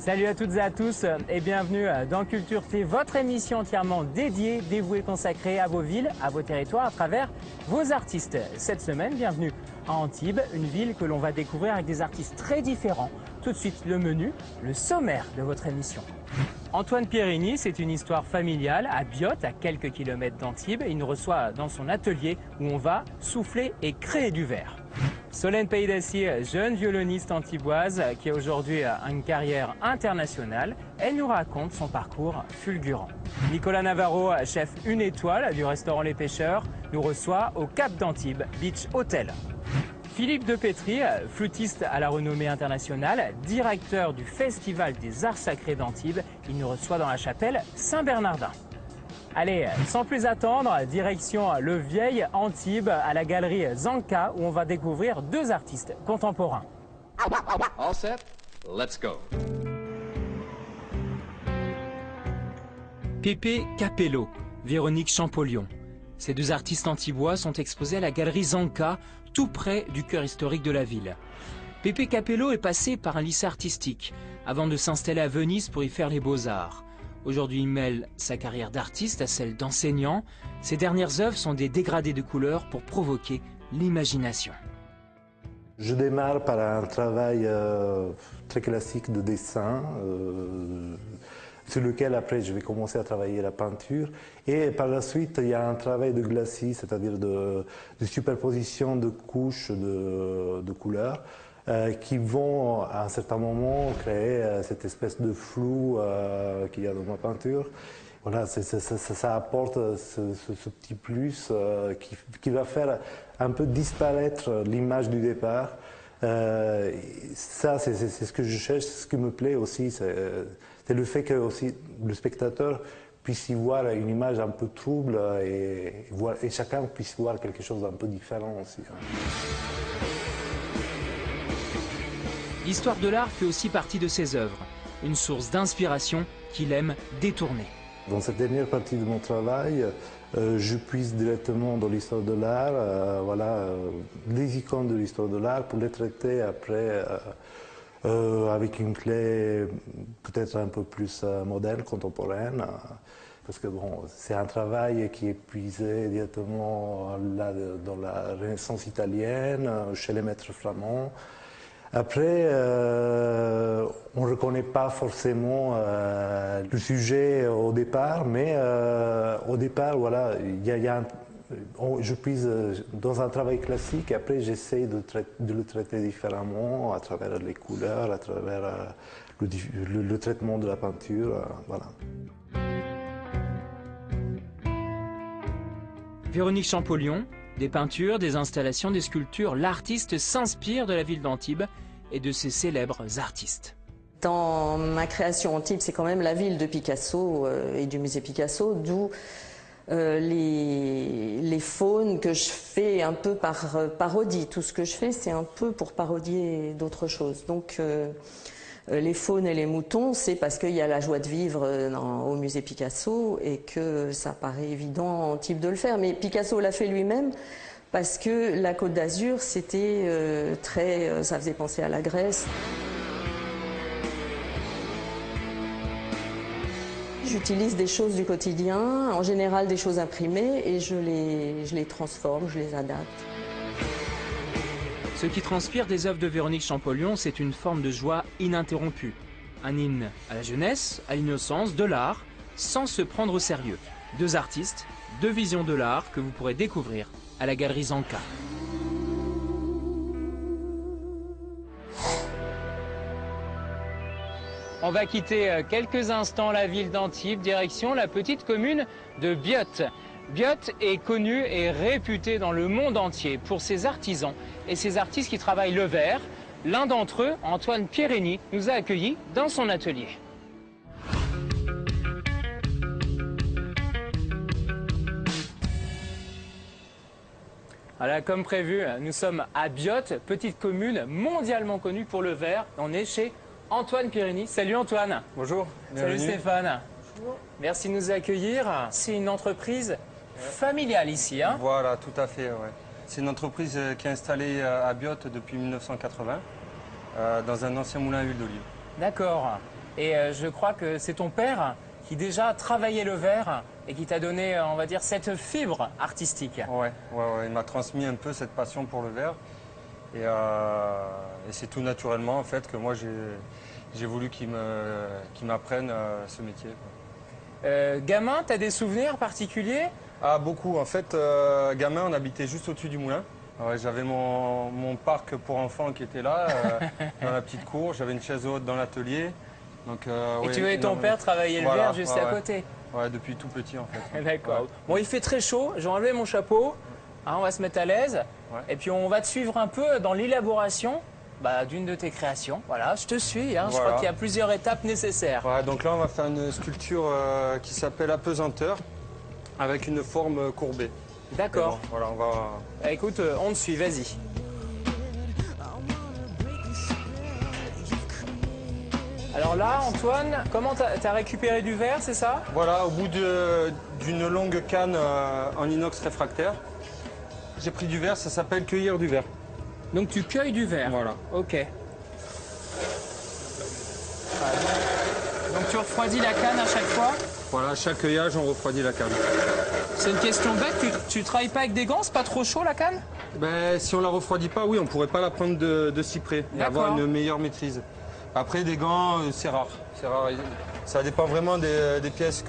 Salut à toutes et à tous et bienvenue dans Culture T, votre émission entièrement dédiée, dévouée, consacrée à vos villes, à vos territoires, à travers vos artistes. Cette semaine, bienvenue à Antibes, une ville que l'on va découvrir avec des artistes très différents. Tout de suite, le menu, le sommaire de votre émission. Antoine Pierini, c'est une histoire familiale à Biot, à quelques kilomètres d'Antibes. Il nous reçoit dans son atelier où on va souffler et créer du verre. Solène Pays-Dassy, jeune violoniste antiboise qui a aujourd'hui une carrière internationale, elle nous raconte son parcours fulgurant. Nicolas Navarro, chef une étoile du restaurant Les Pêcheurs, nous reçoit au Cap d'Antibes Beach Hotel. Philippe Depétry, flûtiste à la renommée internationale, directeur du Festival des Arts Sacrés d'Antibes, il nous reçoit dans la chapelle Saint-Bernardin. Allez, sans plus attendre, direction le vieil Antibes à la galerie Zanka où on va découvrir deux artistes contemporains. All set? Let's go. Pepe Capello, Véronique Champollion. Ces deux artistes antibois sont exposés à la galerie Zanka, tout près du cœur historique de la ville. Pepe Capello est passé par un lycée artistique avant de s'installer à Venise pour y faire les beaux-arts. Aujourd'hui, il mêle sa carrière d'artiste à celle d'enseignant. Ses dernières œuvres sont des dégradés de couleurs pour provoquer l'imagination. Je démarre par un travail très classique de dessin, sur lequel après je vais commencer à travailler la peinture. Et par la suite, il y a un travail de glacis, c'est-à-dire de superposition de couches de couleurs. Qui vont à un certain moment créer cette espèce de flou qu'il y a dans ma peinture. Voilà, ça apporte ce petit plus qui va faire un peu disparaître l'image du départ. Ça, c'est ce que je cherche, ce qui me plaît aussi, c'est le fait que aussi le spectateur puisse y voir une image un peu trouble et chacun puisse voir quelque chose d'un peu différent aussi. L'histoire de l'art fait aussi partie de ses œuvres, une source d'inspiration qu'il aime détourner. Dans cette dernière partie de mon travail, je puise directement dans l'histoire de l'art, les icônes de l'histoire de l'art pour les traiter après avec une clé peut-être un peu plus moderne, contemporaine. Parce que bon, c'est un travail qui est puisé directement là, dans la Renaissance italienne, chez les maîtres flamands. Après, on ne reconnaît pas forcément le sujet au départ, mais au départ, voilà, je puise dans un travail classique et après j'essaie de le traiter différemment à travers les couleurs, à travers le traitement de la peinture, voilà. Véronique Champollion, des peintures, des installations, des sculptures, l'artiste s'inspire de la ville d'Antibes et de ses célèbres artistes. Dans ma création, Antibes, c'est quand même la ville de Picasso et du musée Picasso, d'où les faunes que je fais un peu par parodie. Tout ce que je fais, c'est un peu pour parodier d'autres choses. Donc les faunes et les moutons, c'est parce qu'il y a la joie de vivre au musée Picasso et que ça paraît évident en Antibes de le faire. Mais Picasso l'a fait lui-même parce que la Côte d'Azur, c'était ça faisait penser à la Grèce. J'utilise des choses du quotidien, en général des choses imprimées, et je les transforme, je les adapte. Ce qui transpire des œuvres de Véronique Champollion, c'est une forme de joie ininterrompue. Un hymne à la jeunesse, à l'innocence, de l'art, sans se prendre au sérieux. Deux artistes, deux visions de l'art que vous pourrez découvrir à la galerie Zanka. On va quitter quelques instants la ville d'Antibes, direction la petite commune de Biot. Biot est connu et réputé dans le monde entier pour ses artisans et ses artistes qui travaillent le verre. L'un d'entre eux, Antoine Pierini, nous a accueillis dans son atelier. Voilà, comme prévu, nous sommes à Biot, petite commune mondialement connue pour le verre. On est chez Antoine Pierini. Salut Antoine. Bonjour. Salut Stéphane. Bonjour. Merci de nous accueillir. C'est une entreprise familiale ici, hein? Voilà, tout à fait. Ouais. C'est une entreprise qui est installée à Biot depuis 1980, dans un ancien moulin à huile d'olive. D'accord. Et je crois que c'est ton père qui déjà travaillait le verre et qui t'a donné, on va dire, cette fibre artistique. Ouais, il m'a transmis un peu cette passion pour le verre. Et c'est tout naturellement en fait que moi j'ai voulu qu'il m'apprenne ce métier. Gamin, tu as des souvenirs particuliers? Ah, beaucoup. En fait, gamin, on habitait juste au-dessus du moulin. Ouais, j'avais mon parc pour enfants qui était là, dans la petite cour. J'avais une chaise haute dans l'atelier. Donc, et tu voyais ton père travailler le verre juste à côté? Ouais, depuis tout petit en fait. D'accord. Ouais. Bon, il fait très chaud, j'ai enlevé mon chapeau. Hein, on va se mettre à l'aise. Ouais. Et puis on va te suivre un peu dans l'élaboration d'une de tes créations. Voilà, je te suis. Hein, je crois qu'il y a plusieurs étapes nécessaires. Ouais, donc là, on va faire une sculpture qui s'appelle apesanteur, avec une forme courbée. D'accord. Bon, voilà, on va... Écoute, on te suit, vas-y. Alors là, Antoine, comment t'as récupéré du verre, c'est ça? Voilà, au bout d'une longue canne en inox réfractaire, j'ai pris du verre, ça s'appelle cueillir du verre. Donc tu cueilles du verre? Voilà. Ok. Donc tu refroidis la canne à chaque fois? Voilà, à chaque cueillage, on refroidit la canne. C'est une question bête, tu travailles pas avec des gants, c'est pas trop chaud la canne? Ben, si on la refroidit pas, oui, on pourrait pas la prendre de si près et avoir une meilleure maîtrise. Après, des gants, c'est rare. C'est rare. Ça dépend vraiment des pièces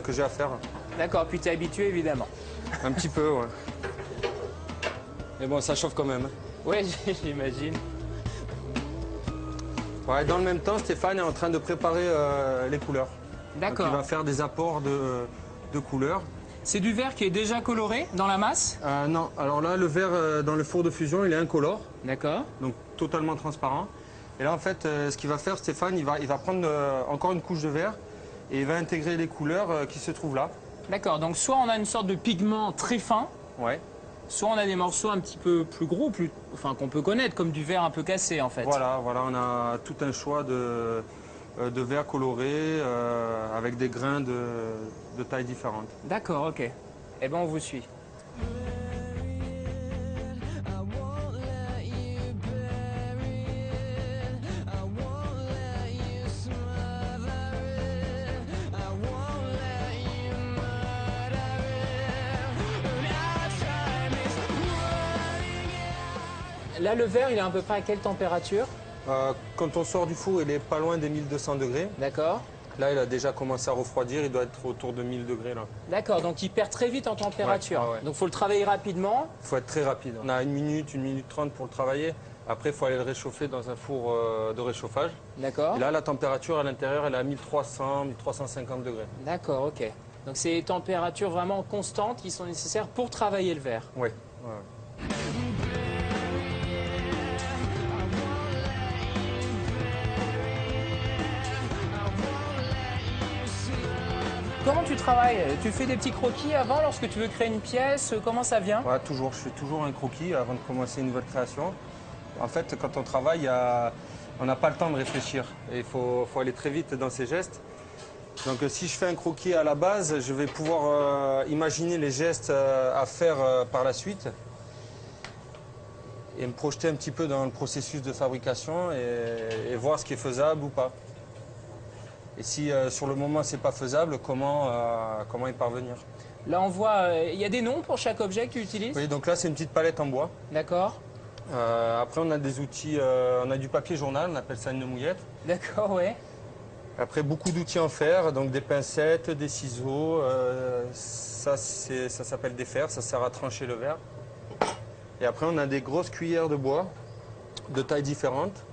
que j'ai à faire. D'accord, puis tu es habitué évidemment. Un petit peu, ouais. Mais bon, ça chauffe quand même. Oui, j'imagine. Ouais, dans le même temps, Stéphane est en train de préparer les couleurs. D'accord. Il va faire des apports de couleurs. C'est du verre qui est déjà coloré dans la masse? Non, alors là, le verre dans le four de fusion, il est incolore. D'accord. Donc totalement transparent. Et là, en fait, ce qu'il va faire, Stéphane, il va prendre encore une couche de verre et il va intégrer les couleurs qui se trouvent là. D'accord, donc soit on a une sorte de pigment très fin, Ouais. soit on a des morceaux un petit peu plus gros, qu'on peut connaître, comme du verre un peu cassé en fait. Voilà, on a tout un choix de verre coloré avec des grains de tailles différentes. D'accord, ok. Eh bien, on vous suit. Là, le verre, il est à peu près à quelle température? Quand on sort du four, il est pas loin des 1200 degrés. D'accord. Là, il a déjà commencé à refroidir, il doit être autour de 1000 degrés là. D'accord, donc il perd très vite en température. Ouais. Donc il faut le travailler rapidement. Il faut être très rapide. On a 1 minute 30 pour le travailler. Après, il faut aller le réchauffer dans un four de réchauffage. D'accord. Et là, la température à l'intérieur, elle est à 1300, 1350 degrés. D'accord, ok. Donc c'est des températures vraiment constantes qui sont nécessaires pour travailler le verre. Oui. Comment tu travailles? Tu fais des petits croquis avant lorsque tu veux créer une pièce? Comment ça vient? Ouais, toujours. Je fais toujours un croquis avant de commencer une nouvelle création. En fait, quand on travaille, on n'a pas le temps de réfléchir. Et il faut aller très vite dans ses gestes. Donc si je fais un croquis à la base, je vais pouvoir imaginer les gestes à faire par la suite et me projeter un petit peu dans le processus de fabrication et voir ce qui est faisable ou pas. Et si sur le moment c'est pas faisable, comment y parvenir? Là on voit, il y a des noms pour chaque objet que tu utilises? Oui, donc là c'est une petite palette en bois. D'accord. Après on a des outils, on a du papier journal, on appelle ça une mouillette. D'accord, ouais. Après beaucoup d'outils en fer, donc des pincettes, des ciseaux, ça s'appelle des fers, ça sert à trancher le verre. Et après on a des grosses cuillères de bois de tailles différentes,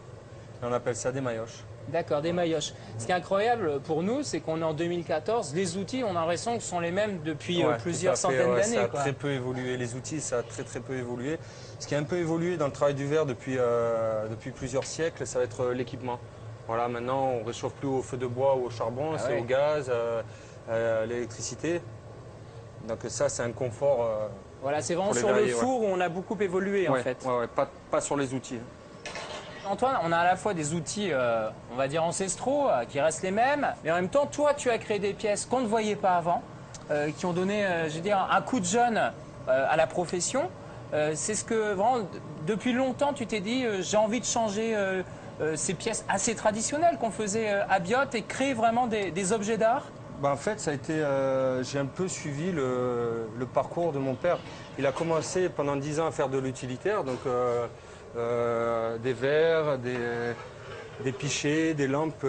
et on appelle ça des maillotches. D'accord, des maillotches. Ce qui est incroyable pour nous, c'est qu'on est en 2014, les outils, on a l'impression que ce sont les mêmes depuis plusieurs centaines d'années. Ça a très peu évolué, les outils, ça a très peu évolué. Ce qui a un peu évolué dans le travail du verre depuis plusieurs siècles, ça va être l'équipement. Voilà, maintenant on ne réchauffe plus au feu de bois ou au charbon, c'est au gaz, à l'électricité. Donc ça, c'est un confort. Voilà, c'est vraiment sur le four où on a beaucoup évolué en fait. Ouais, pas sur les outils. Antoine, on a à la fois des outils, on va dire ancestraux, qui restent les mêmes, mais en même temps, toi, tu as créé des pièces qu'on ne voyait pas avant, qui ont donné, je veux dire, un coup de jeune à la profession. C'est ce que, vraiment, depuis longtemps, tu t'es dit, j'ai envie de changer ces pièces assez traditionnelles qu'on faisait à Biot et créer vraiment des objets d'art? En fait, ça a été, j'ai un peu suivi le parcours de mon père. Il a commencé pendant 10 ans à faire de l'utilitaire, donc des verres, des pichets, des lampes,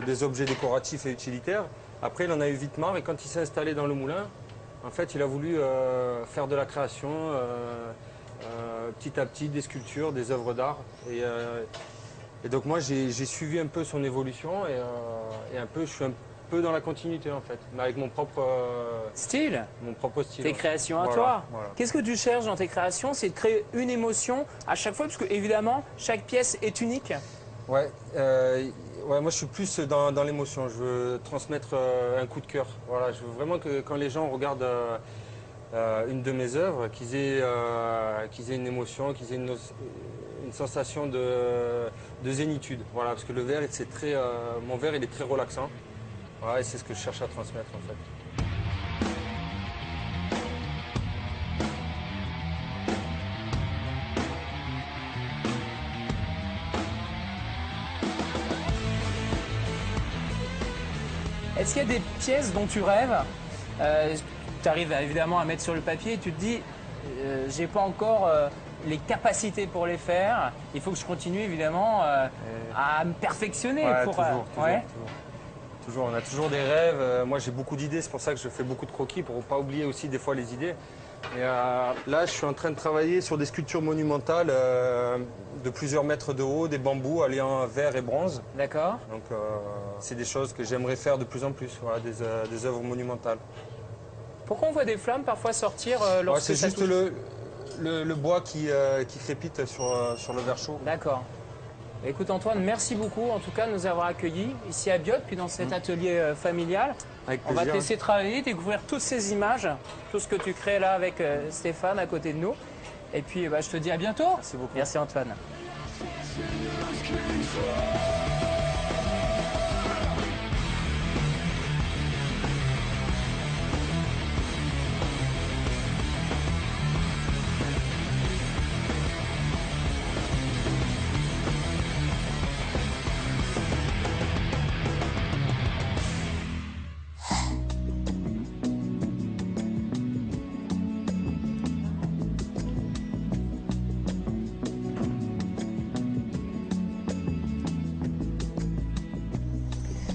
des objets décoratifs et utilitaires. Après, il en a eu vite marre et quand il s'est installé dans le moulin, en fait, il a voulu faire de la création, petit à petit, des sculptures, des œuvres d'art. Et donc moi, j'ai suivi un peu son évolution et un peu, je suis un peu dans la continuité en fait, mais avec mon propre style. Mon propre style. Tes créations à Voilà, toi. voilà. Qu'est-ce que tu cherches dans tes créations? C'est de créer une émotion à chaque fois, parce que évidemment, chaque pièce est unique. Ouais, moi je suis plus dans l'émotion. Je veux transmettre un coup de cœur. Voilà, je veux vraiment que quand les gens regardent une de mes œuvres, qu'ils aient une émotion, qu'ils aient une sensation de zénitude. Voilà, parce que le verre, c'est très, mon verre, il est très relaxant. Voilà, et c'est ce que je cherche à transmettre en fait. Est-ce qu'il y a des pièces dont tu rêves? Tu arrives évidemment à mettre sur le papier et tu te dis, j'ai pas encore les capacités pour les faire. Il faut que je continue évidemment à me perfectionner. Ouais, pour, toujours, on a toujours des rêves. Moi, j'ai beaucoup d'idées, c'est pour ça que je fais beaucoup de croquis, pour ne pas oublier aussi des fois les idées. Et là, je suis en train de travailler sur des sculptures monumentales de plusieurs mètres de haut, des bambous alliant verre et bronze. D'accord. Donc, c'est des choses que j'aimerais faire de plus en plus, voilà, des œuvres monumentales. Pourquoi on voit des flammes parfois sortir lorsque c'est ça juste touche... le bois qui crépite sur le verre chaud. D'accord. Écoute Antoine, merci beaucoup en tout cas de nous avoir accueillis ici à Biot, puis dans cet atelier familial. Avec On va te plaisir. laisser travailler, découvrir toutes ces images, tout ce que tu crées là avec Stéphane à côté de nous. Et puis je te dis à bientôt. Merci beaucoup. Merci Antoine.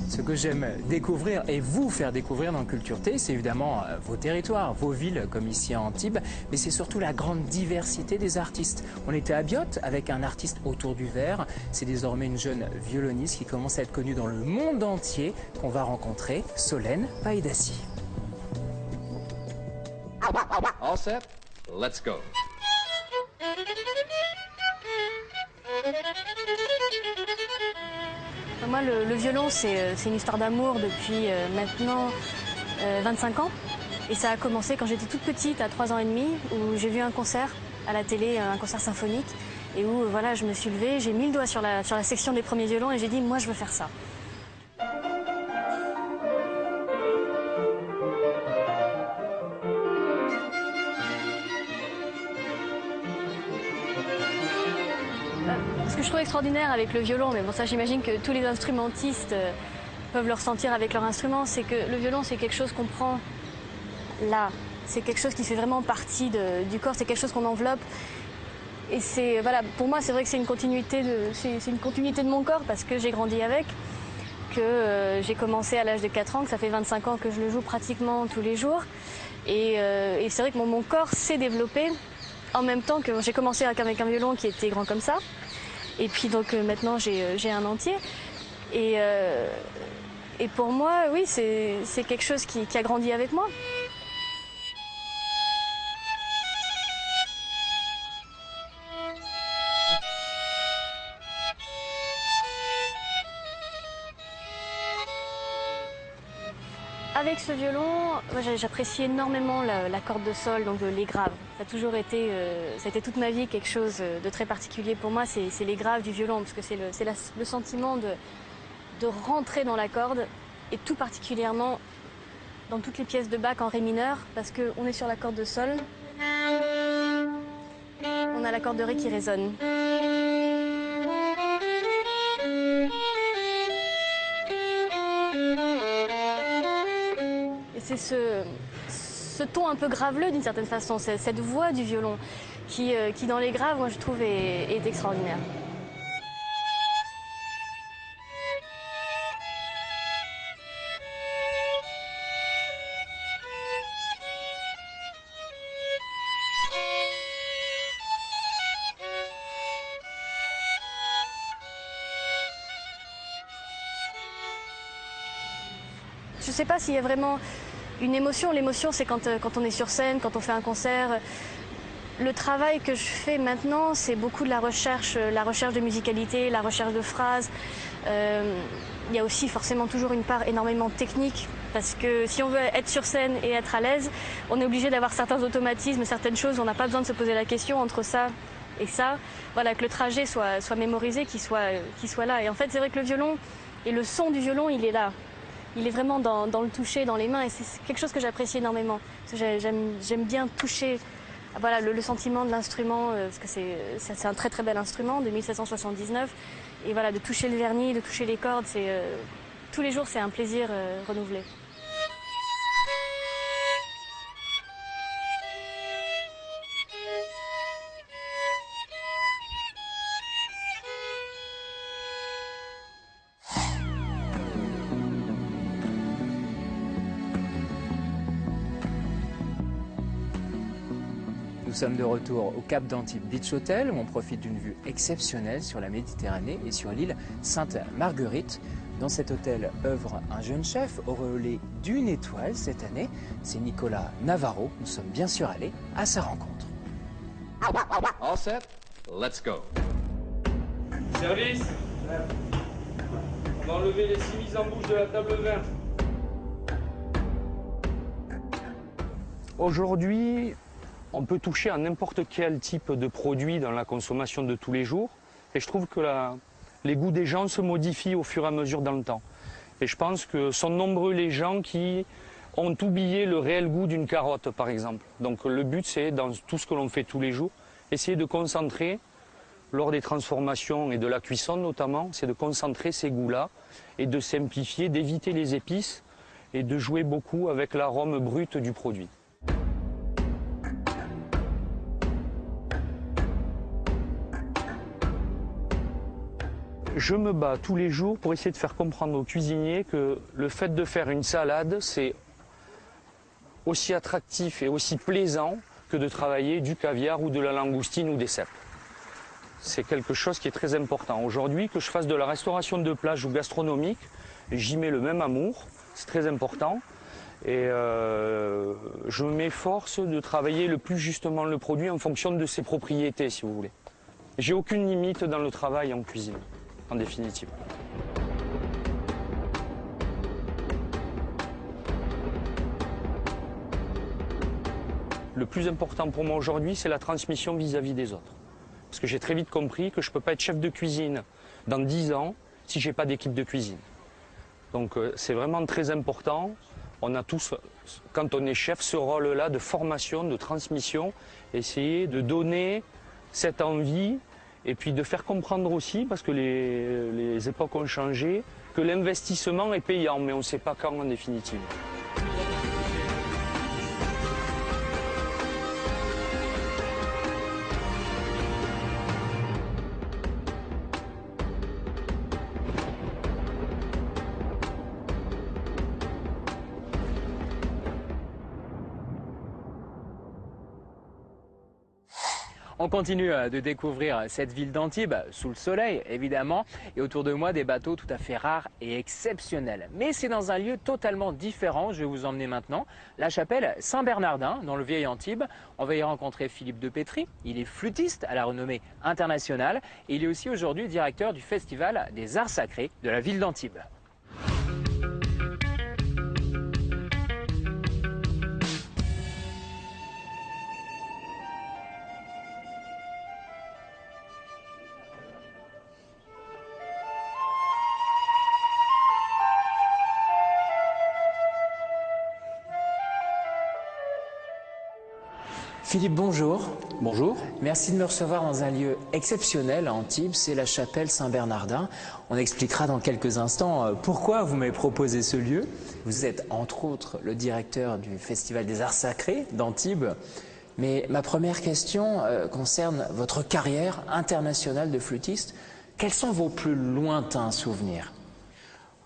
Ce que j'aime découvrir et vous faire découvrir dans Culture T, c'est évidemment vos territoires, vos villes comme ici à Antibes, mais c'est surtout la grande diversité des artistes. On était à Biot avec un artiste autour du verre, c'est désormais une jeune violoniste qui commence à être connue dans le monde entier qu'on va rencontrer, Solène Païdassi. All set? Let's go. Moi, le violon, c'est une histoire d'amour depuis maintenant 25 ans. Et ça a commencé quand j'étais toute petite, à 3 ans et demi, où j'ai vu un concert à la télé, un concert symphonique, et où voilà, je me suis levée, j'ai mis le doigt sur la section des premiers violons et j'ai dit, moi, je veux faire ça. Ce que je trouve extraordinaire avec le violon, mais bon ça j'imagine que tous les instrumentistes peuvent le ressentir avec leur instrument, c'est que le violon c'est quelque chose qu'on prend là, c'est quelque chose qui fait vraiment partie du corps, c'est quelque chose qu'on enveloppe. Et c'est voilà, pour moi c'est vrai que c'est une continuité de mon corps parce que j'ai grandi avec, que j'ai commencé à l'âge de 4 ans, que ça fait 25 ans que je le joue pratiquement tous les jours. Et c'est vrai que mon corps s'est développé en même temps que j'ai commencé avec un violon qui était grand comme ça. Et puis donc maintenant j'ai un entier. Et pour moi, oui, c'est quelque chose qui a grandi avec moi. Avec ce violon, j'apprécie énormément la corde de sol, donc les graves. Ça a toujours été, ça a été toute ma vie quelque chose de très particulier pour moi, c'est les graves du violon, parce que c'est le sentiment de rentrer dans la corde, et tout particulièrement dans toutes les pièces de Bach en ré mineur, parce qu'on est sur la corde de sol, on a la corde de ré qui résonne. Et c'est ce ton un peu graveleux d'une certaine façon, cette voix du violon qui dans les graves, moi je trouve, est extraordinaire. Je ne sais pas s'il y a vraiment une émotion. L'émotion, c'est quand on est sur scène, quand on fait un concert. Le travail que je fais maintenant, c'est beaucoup de la recherche de musicalité, la recherche de phrases. Il y a aussi forcément toujours une part énormément technique, parce que si on veut être sur scène et être à l'aise, on est obligé d'avoir certains automatismes, certaines choses, on n'a pas besoin de se poser la question entre ça et ça. Voilà, que le trajet soit mémorisé, qu'il soit là. Et en fait, c'est vrai que le violon et le son du violon, il est là. Il est vraiment dans le toucher, dans les mains, et c'est quelque chose que j'apprécie énormément. J'aime bien toucher, voilà, le sentiment de l'instrument, parce que c'est un très très bel instrument de 1779. Et voilà, de toucher le vernis, de toucher les cordes, tous les jours c'est un plaisir renouvelé. Nous sommes de retour au Cap d'Antibes Beach Hotel, où on profite d'une vue exceptionnelle sur la Méditerranée et sur l'île Sainte-Marguerite. Dans cet hôtel œuvre un jeune chef auréolé d'une étoile cette année. C'est Nicolas Navarro. Nous sommes bien sûr allés à sa rencontre. All set? Let's go. Service. On va enlever les 6 mises en bouche de la table 20. Aujourd'hui, on peut toucher à n'importe quel type de produit dans la consommation de tous les jours. Et je trouve que les goûts des gens se modifient au fur et à mesure dans le temps. Et je pense que sont nombreux les gens qui ont oublié le réel goût d'une carotte, par exemple. Donc le but, c'est, dans tout ce que l'on fait tous les jours, essayer de concentrer, lors des transformations et de la cuisson notamment, c'est de concentrer ces goûts-là et de simplifier, d'éviter les épices et de jouer beaucoup avec l'arôme brut du produit. Je me bats tous les jours pour essayer de faire comprendre aux cuisiniers que le fait de faire une salade, c'est aussi attractif et aussi plaisant que de travailler du caviar ou de la langoustine ou des cèpes. C'est quelque chose qui est très important. Aujourd'hui, que je fasse de la restauration de plage ou gastronomique, j'y mets le même amour, c'est très important. Et je m'efforce de travailler le plus justement le produit en fonction de ses propriétés, si vous voulez. J'ai aucune limite dans le travail en cuisine, en définitive. Le plus important pour moi aujourd'hui, c'est la transmission vis-à-vis des autres. Parce que j'ai très vite compris que je ne peux pas être chef de cuisine dans 10 ans si je n'ai pas d'équipe de cuisine. Donc c'est vraiment très important. On a tous, quand on est chef, ce rôle-là de formation, de transmission, essayer de donner cette envie et puis de faire comprendre aussi, parce que les époques ont changé, que l'investissement est payant, mais on ne sait pas quand en définitive. On continue de découvrir cette ville d'Antibes, sous le soleil évidemment, et autour de moi des bateaux tout à fait rares et exceptionnels. Mais c'est dans un lieu totalement différent, je vais vous emmener maintenant, la chapelle Saint-Bernardin, dans le vieil Antibes. On va y rencontrer Philippe de Pétry, il est flûtiste à la renommée internationale, et il est aussi aujourd'hui directeur du Festival des Arts Sacrés de la ville d'Antibes. Philippe, bonjour. Bonjour. Merci de me recevoir dans un lieu exceptionnel à Antibes, c'est la chapelle Saint-Bernardin. On expliquera dans quelques instants pourquoi vous m'avez proposé ce lieu. Vous êtes entre autres le directeur du Festival des Arts Sacrés d'Antibes. Mais ma première question concerne votre carrière internationale de flûtiste. Quels sont vos plus lointains souvenirs ?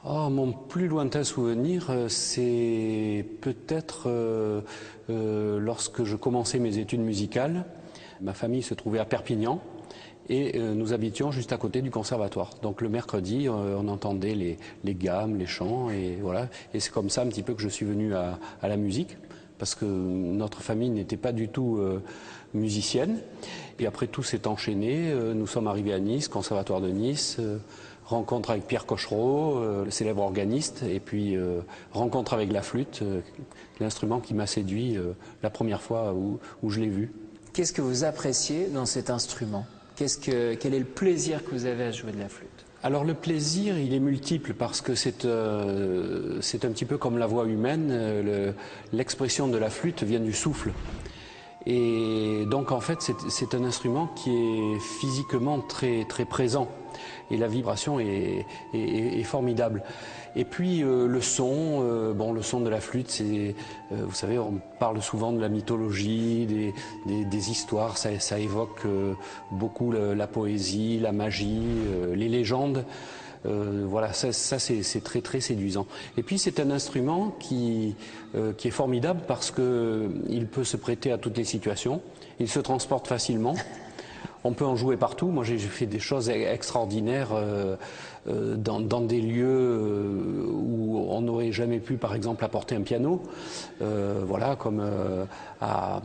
Mon plus lointain souvenir, c'est peut-être lorsque je commençais mes études musicales. Ma famille se trouvait à Perpignan et nous habitions juste à côté du conservatoire. Donc le mercredi, on entendait les gammes, les chants et voilà. Et c'est comme ça un petit peu que je suis venu à la musique, parce que notre famille n'était pas du tout musicienne. Et après tout s'est enchaîné. Nous sommes arrivés à Nice, conservatoire de Nice. Rencontre avec Pierre Cochereau, le célèbre organiste, et puis rencontre avec la flûte, l'instrument qui m'a séduit la première fois où je l'ai vu. Qu'est-ce que vous appréciez dans cet instrument ? Quel est le plaisir que vous avez à jouer de la flûte ? Alors le plaisir, il est multiple parce que c'est un petit peu comme la voix humaine, l'expression de la flûte vient du souffle. Et donc en fait c'est un instrument qui est physiquement très, très présent. Et la vibration est formidable. Et puis le son, le son de la flûte, c'est, vous savez, on parle souvent de la mythologie, des histoires, ça évoque beaucoup la poésie, la magie, les légendes. Voilà, ça c'est très très séduisant. Et puis c'est un instrument qui est formidable parce que il peut se prêter à toutes les situations, il se transporte facilement. On peut en jouer partout. Moi, j'ai fait des choses extraordinaires dans des lieux où on n'aurait jamais pu, par exemple, apporter un piano. Voilà, comme à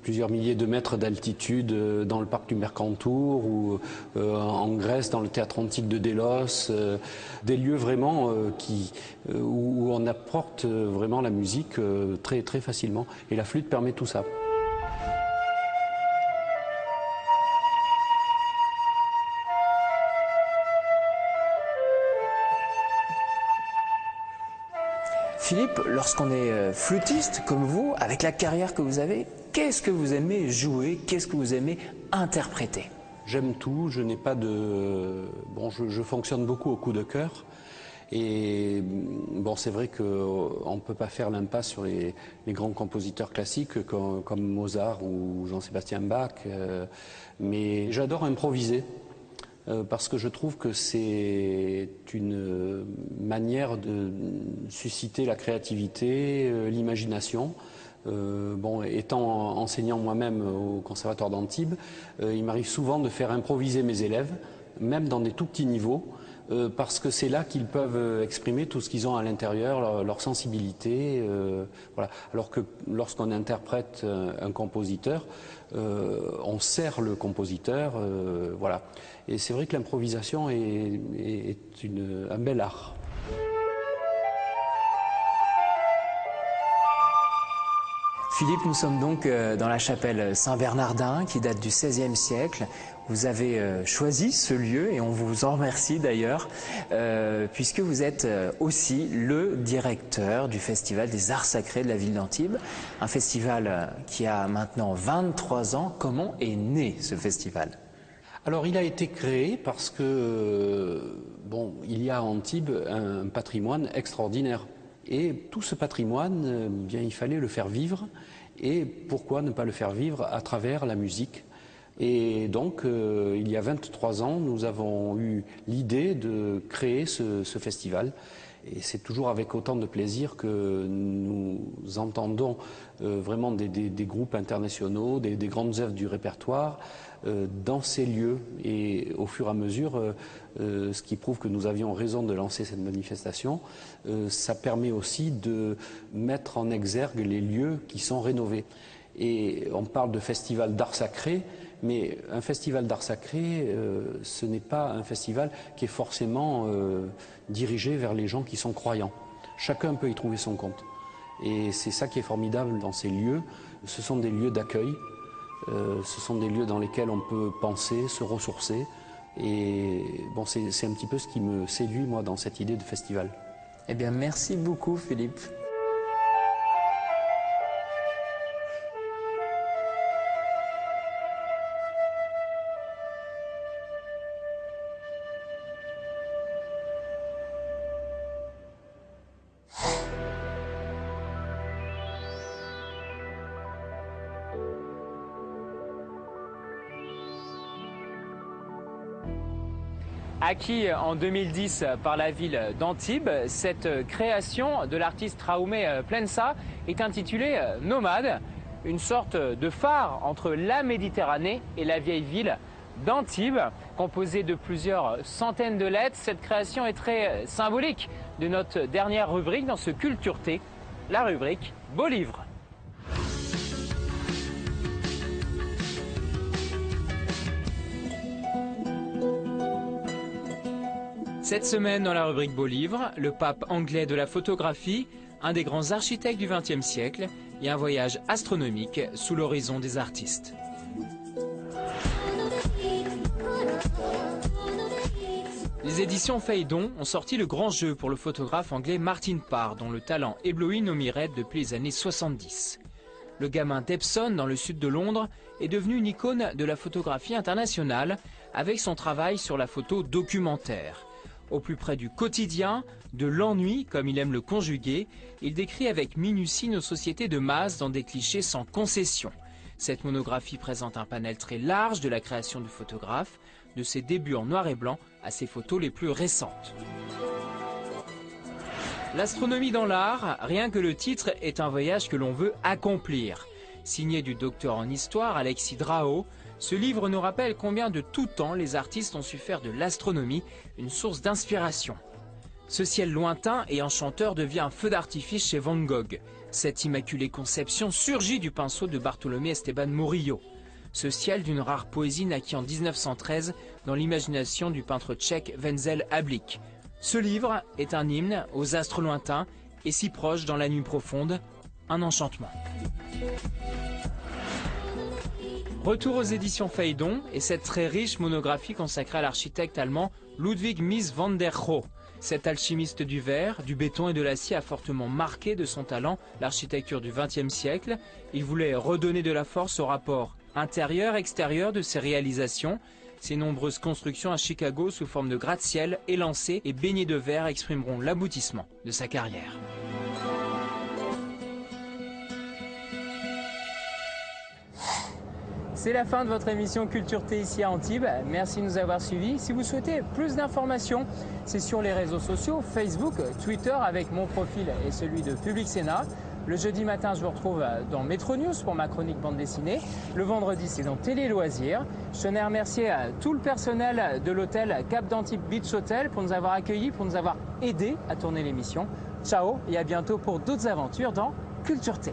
plusieurs milliers de mètres d'altitude dans le parc du Mercantour ou en Grèce, dans le théâtre antique de Délos. Des lieux vraiment où on apporte vraiment la musique très, très facilement. Et la flûte permet tout ça. Philippe, lorsqu'on est flûtiste comme vous, avec la carrière que vous avez, qu'est-ce que vous aimez jouer? Qu'est-ce que vous aimez interpréter? J'aime tout, je n'ai pas de... Bon, je fonctionne beaucoup au coup de cœur. Et bon, c'est vrai qu'on ne peut pas faire l'impasse sur les grands compositeurs classiques comme Mozart ou Jean-Sébastien Bach. Mais j'adore improviser. Parce que je trouve que c'est une manière de susciter la créativité, l'imagination. Étant enseignant moi-même au Conservatoire d'Antibes, il m'arrive souvent de faire improviser mes élèves, même dans des tout petits niveaux, parce que c'est là qu'ils peuvent exprimer tout ce qu'ils ont à l'intérieur, leur sensibilité. Voilà. Alors que lorsqu'on interprète un compositeur, on sert le compositeur. Voilà. Et c'est vrai que l'improvisation est un bel art. Philippe, nous sommes donc dans la chapelle Saint-Bernardin qui date du XVIe siècle. Vous avez choisi ce lieu et on vous en remercie d'ailleurs, puisque vous êtes aussi le directeur du Festival des Arts Sacrés de la ville d'Antibes, un festival qui a maintenant 23 ans. Comment est né ce festival ? Alors il a été créé parce que, il y a à Antibes un patrimoine extraordinaire. Et tout ce patrimoine, bien, il fallait le faire vivre. Et pourquoi ne pas le faire vivre à travers la musique ? Et donc, il y a 23 ans, nous avons eu l'idée de créer ce festival. Et c'est toujours avec autant de plaisir que nous entendons vraiment des groupes internationaux, des grandes œuvres du répertoire dans ces lieux. Et au fur et à mesure, ce qui prouve que nous avions raison de lancer cette manifestation, ça permet aussi de mettre en exergue les lieux qui sont rénovés. Et on parle de festival d'art sacré, mais un festival d'art sacré, ce n'est pas un festival qui est forcément dirigé vers les gens qui sont croyants. Chacun peut y trouver son compte. Et c'est ça qui est formidable dans ces lieux. Ce sont des lieux d'accueil, ce sont des lieux dans lesquels on peut penser, se ressourcer. Et bon, c'est un petit peu ce qui me séduit, moi, dans cette idée de festival. Eh bien, merci beaucoup, Philippe. Acquis en 2010 par la ville d'Antibes, cette création de l'artiste Raoumé Plensa est intitulée Nomade, une sorte de phare entre la Méditerranée et la vieille ville d'Antibes. Composée de plusieurs centaines de lettres, cette création est très symbolique de notre dernière rubrique dans ce Culture T, la rubrique Beau Livre. Cette semaine, dans la rubrique Beau Livre, le pape anglais de la photographie, un des grands architectes du XXe siècle, et un voyage astronomique sous l'horizon des artistes. Les éditions Phaidon ont sorti le grand jeu pour le photographe anglais Martin Parr, dont le talent éblouit nos mirettes depuis les années 70. Le gamin d'Epsom, dans le sud de Londres, est devenu une icône de la photographie internationale avec son travail sur la photo documentaire. Au plus près du quotidien, de l'ennui, comme il aime le conjuguer, il décrit avec minutie nos sociétés de masse dans des clichés sans concession. Cette monographie présente un panel très large de la création du photographe, de ses débuts en noir et blanc à ses photos les plus récentes. L'astronomie dans l'art, rien que le titre, est un voyage que l'on veut accomplir. Signé du docteur en histoire Alexis Drao, ce livre nous rappelle combien de tout temps les artistes ont su faire de l'astronomie une source d'inspiration. Ce ciel lointain et enchanteur devient un feu d'artifice chez Van Gogh. Cette immaculée conception surgit du pinceau de Bartolomé Esteban Murillo. Ce ciel d'une rare poésie naquit en 1913 dans l'imagination du peintre tchèque Wenzel Hablik. Ce livre est un hymne aux astres lointains et si proche dans la nuit profonde, un enchantement. Retour aux éditions Phaidon et cette très riche monographie consacrée à l'architecte allemand Ludwig Mies van der Rohe. Cet alchimiste du verre, du béton et de l'acier a fortement marqué de son talent l'architecture du XXe siècle. Il voulait redonner de la force au rapport intérieur-extérieur de ses réalisations. Ses nombreuses constructions à Chicago sous forme de gratte-ciel élancés et baignés de verre exprimeront l'aboutissement de sa carrière. C'est la fin de votre émission Culture T ici à Antibes. Merci de nous avoir suivis. Si vous souhaitez plus d'informations, c'est sur les réseaux sociaux, Facebook, Twitter avec mon profil et celui de Public Sénat. Le jeudi matin, je vous retrouve dans Métro News pour ma chronique bande dessinée. Le vendredi, c'est dans Télé Loisirs. Je tenais à remercier tout le personnel de l'hôtel Cap d'Antibes Beach Hotel pour nous avoir accueillis, pour nous avoir aidés à tourner l'émission. Ciao et à bientôt pour d'autres aventures dans Culture T.